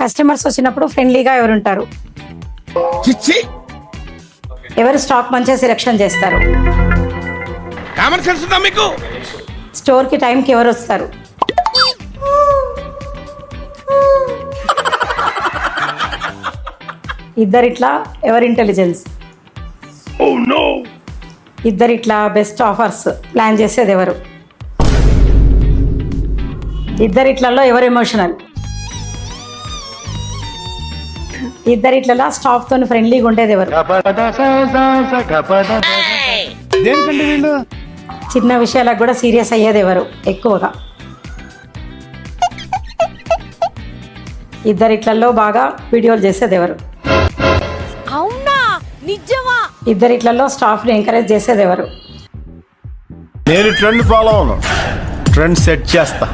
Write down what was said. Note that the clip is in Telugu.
కస్టమర్స్ వచ్చినప్పుడు ఫ్రెండ్లీగా ఎవరు ఉంటారు? ఎవరు స్టాక్ మంచిగా సెలెక్షన్ చేస్తారు? కామన్ సెన్స్ ఉందా మీకు? స్టోర్ కి టైం కి ఎవరు వస్తారు? ఇద్దరిట్లా ఎవరు ఇంటెలిజెన్స్? ఇద్దరిట్లా బెస్ట్ ఆఫర్స్ ప్లాన్ చేసేది ఎవరు? ఇద్దరిట్లలో ఎవరు ఎమోషనల్? ఇద్దరిట్లలో స్టాఫ్ తో ఫ్రెండ్లీగా ఉండేది ఎవరు? దేనికండి వీళ్ళు? చిన్న విషయాలకు కూడా సీరియస్ అయ్యేది ఎవరు ఎక్కువగా? ఇద్దరిట్లలో బాగా వీడియోలు చేసేది ఎవరు? అవునా నిజమా? ఇద్దరిట్లలో స్టాఫ్ని ఎంకరేజ్ చేసేది ఎవరు? నేను ట్రెండ్ ఫాలో అవును, ట్రెండ్ సెట్ చేస్తా.